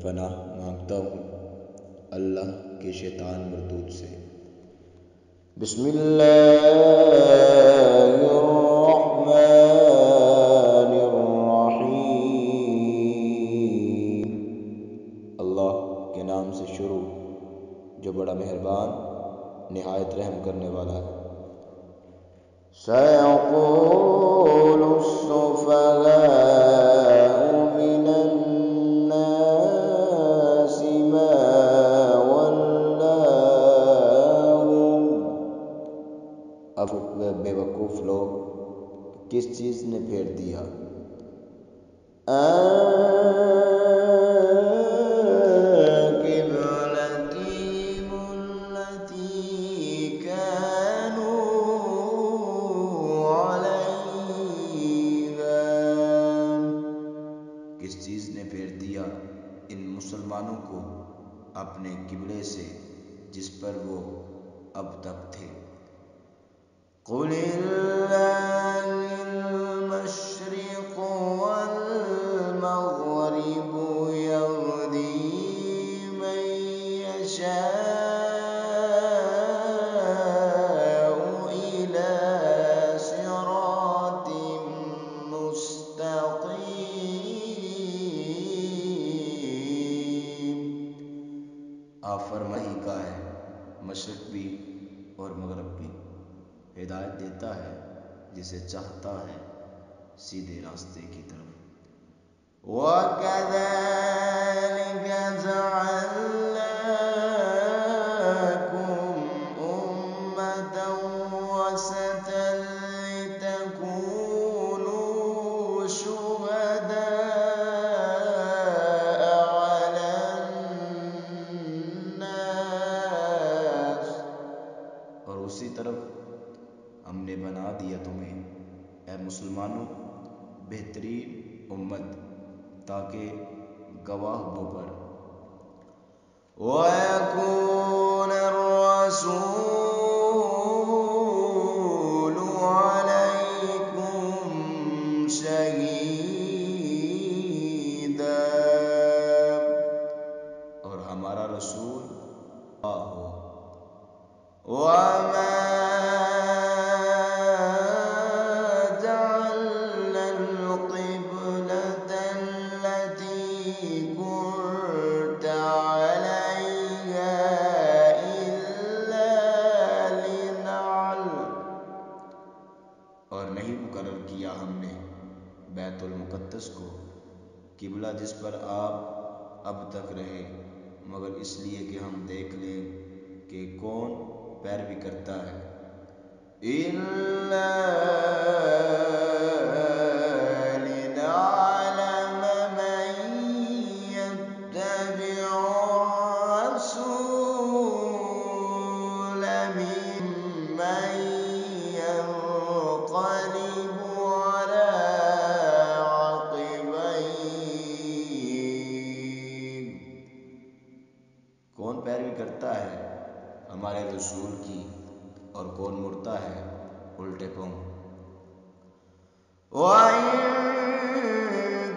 پناہ مانگتا ہوں اللہ کے شیطان مردود سے۔ بسم اللہ الرحمن الرحیم۔ اللہ کے نام سے شروع جو بڑا مہربان نہایت رحم کرنے والا ہے۔ سَيَقُولُ السُّفَهَاءُ مِنَ النَّاسِ مَا وَلَّاهُمْ، اب بے وقوف لوگ کس چیز نے پھیر دیا کس چیز نے پھیر دیا ان مسلمانوں کو اپنے قبلے سے جس پر وہ اب تک تھے۔ قُلِ اللَّهِ الْمَشْرِقُ وَالْمَغْرِبُ يَهْدِي مَن يَشَاءُ إِلَىٰ صِرَاطٍ مُّسْتَقِيمٍ۔ آپ فرمائی کا ہے مشرق بھی اور مغرب بھی، ہدایت دیتا ہے جسے چاہتا ہے سیدھے راستے کی طرف۔ وَكَذَلِكَ جَعَلْنَاكُمْ أُمَّةً وَسَطًا لِتَكُونُوا شُهَدَاءَ عَلَى النَّاسِ، اور اسی طرف ہم نے بنا دیا تمہیں اے مسلمانوں بہترین امت تاکہ گواہ ہو پر۔ وَيَكُونَ الرَّسُولُ عَلَيْكُمْ شَهِيدًا، اور ہمارا رسول گواہ ہو۔ وَمَا جَعَلْنَا الْقِبْلَةَ الَّتِي كُنتَ عَلَيْهَا إِلَّا لِنَعْلَمَ، اور نہیں مقرر کیا ہم نے بیت المقدس کو قبلہ جس پر آپ اب تک رہے، مگر اس لیے کہ ہم دیکھ لیں کہ کون پیروی کرتا ہے۔ إِلَّا لِنَعْلَمَ مَن يَتَّبِعُ الرَّسُولَ مِمَّن يَنقَلِبُ عَلَىٰ عَقِبَيْهِ، کون پیروی کرتا ہے ہمارے رسول کی اور کون مڑتا ہے الٹے پاؤں۔ وَإِن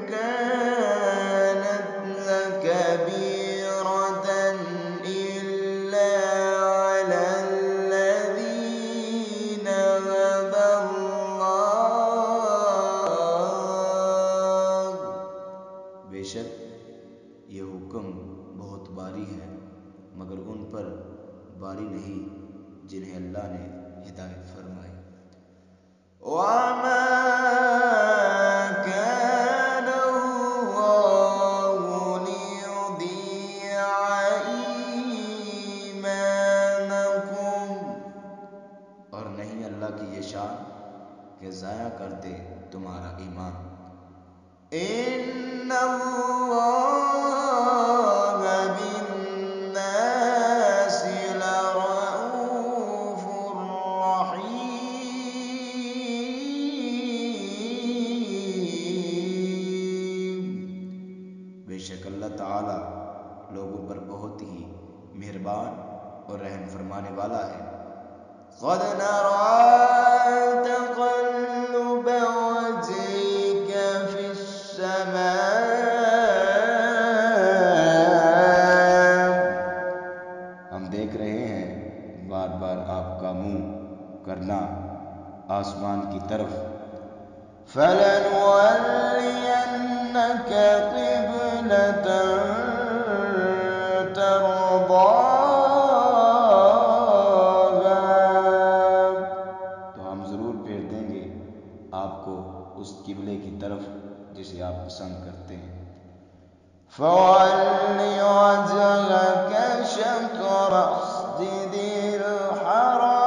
كَانَتْ لَكَبِيرَةً إِلَّا عَلَى الَّذِينَ هَدَى اللَّهُ، بے شک یہ حکم بہت باری ہے مگر ان پر باری نہیں جنہیں اللہ نے ہدایت فرمائی۔ وَمَا كَانَ اللَّهُ لِيُضِيعَ إِيمَانَكُمْ، اور نہیں اللہ کی یہ شان کہ ضائع کر دے تمہارا ایمان۔ إِنَّ اللَّهَ بِالنَّاسِ لَرَءُوفٌ رَحِيمٌ، بے شک اللہ تعالی لوگوں پر بہت ہی مہربان اور رحم فرمانے والا ہے۔ قَدْ نَرَىٰ تَقَلُّبَ وَجْهِكَ فِي السَّمَاءِ آسمان کی طرف، فَلَنُوَلِّيَنَّكَ قِبْلَةً تَرْضَاهَا، تو ہم ضرور پھیر دیں گے آپ کو اس قبلے کی طرف جسے آپ پسند کرتے ہیں۔ فَوَلِّ وَجْهَكَ شَطْرَ الْمَسْجِدِ الْحَرَامِ،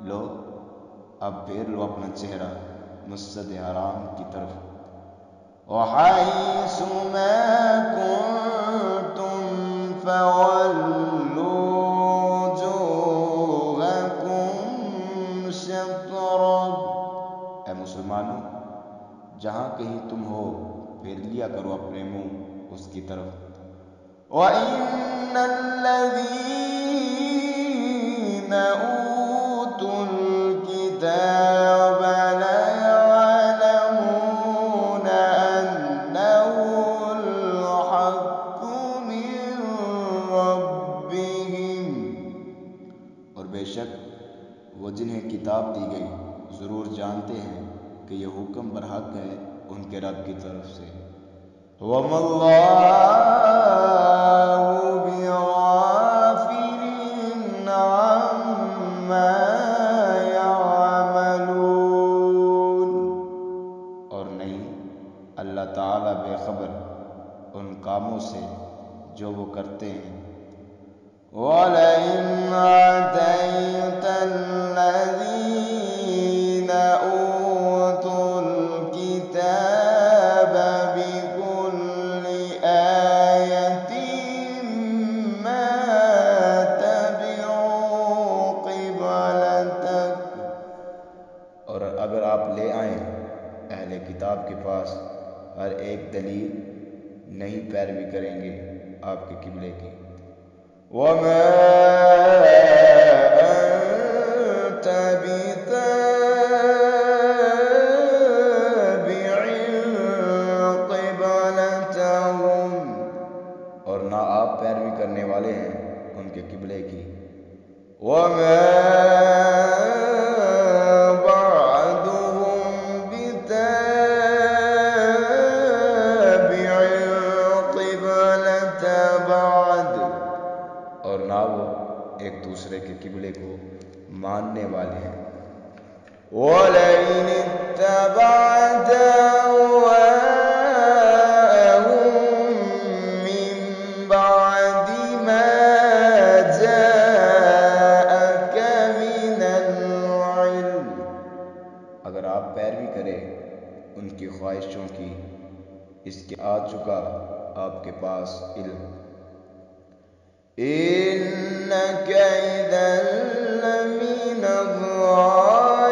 لو اب پھیر لو اپنا چہرہ مسجد حرام کی طرف، وَحَيْثُ مَا كُنتُمْ فَوَلُّوا وُجُوهَكُمْ شَطْرَهُ، اے مسلمانوں جہاں کہیں تم ہو پھیر لیا کرو اپنے منہ اس کی طرف۔ وَإِنَّ الَّذِينَ أُوتُوا الْكِتَابَ لَيَعْلَمُونَ أَنَّهُ الْحَقُّ مِنْ رَبِّهِمْ، اور بے شک وہ جنہیں کتاب دی گئی ضرور جانتے ہیں کہ یہ حکم برحق ہے ان کے رب کی طرف سے۔ وَمَا اللَّهُ بِغَافِلٍ عَمَّا يَعْمَلُونَ، اور نہیں اللہ تعالیٰ بے خبر ان کاموں سے جو وہ کرتے ہیں۔ وَلَئِنْ آتَيْتَ الَّذِينَ أُوتُوا الْكِتَابَ بِكُلِّ آيَةٍ مَا تَبِعُوا قِبْلَتَكَ، اور اگر آپ لے آئیں اہل کتاب کے پاس ہر ایک دلیل، نہیں پیروی کریں گے آپ کے قبلے کی۔ وَمَا أَنْتَ بِتَابِعٍ قِبْلَتَهُمْ، اور نہ آپ پیروی کرنے والے ہیں ان کے قبلے کی۔ وَمَا بَعْضُهُمْ بِتَابِعٍ قِبْلَةَ بَعْضٍ، اور نہ وہ ایک دوسرے کے قبلے کو ماننے والے ہیں۔ وَلَئِنِ اتَّبَعْتَ أَهْوَاءَهُمْ مِنْ بَعْدِ مَا جَاءَكَ مِنَ الْعِلْمِ، اگر آپ پیروی کریں ان کی خواہشوں کی اس کے آ چکا آپ کے پاس علم، إِنَّكَ إِذًا لَّمِنَ الظَّالِمِينَ،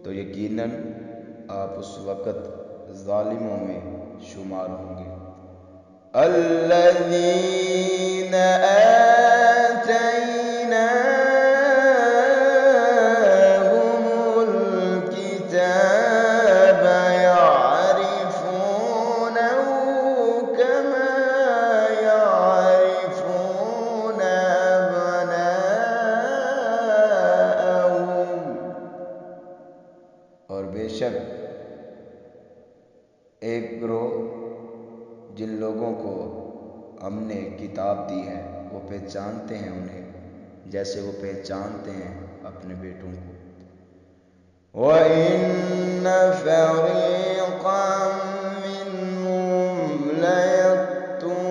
تو یقیناً آپ اس وقت ظالموں میں شمار ہوں گے۔ الَّذِينَ آتَيْنَاهُمُ الْكِتَابَ يَعْرِفُونَهُ كَمَا يَعْرِفُونَ أَبْنَاءَهُمْ، اور بے شک ایک گروہ جن لوگوں کو ہم نے کتاب دی ہے وہ پہچانتے ہیں انہیں جیسے وہ پہچانتے ہیں اپنے بیٹوں کو۔ وَإِنَّ فَرِيقًا مِّنْهُمْ لَيَكْتُمُونَ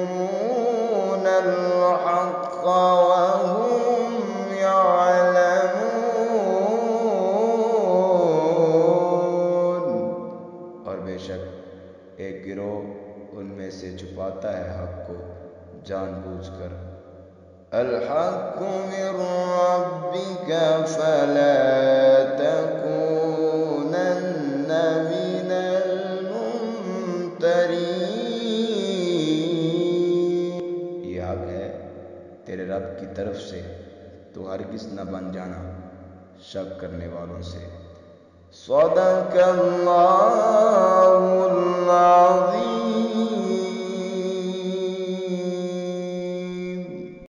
الْحَقَّ وَهُمْ يَعْلَمُونَ، اور بے شک ایک گروہ ان میں سے چھپاتا ہے حق کو جان بوجھ کر۔ الْحَقُّ مِنْ رَبِّكَ فَلَا تَكُونَنَّ مِنَ الْمُمْتَرِينَ، یہ حق ہے تیرے رب کی طرف سے تو ہرگز نہ بن جانا شک کرنے والوں سے۔ صدق الله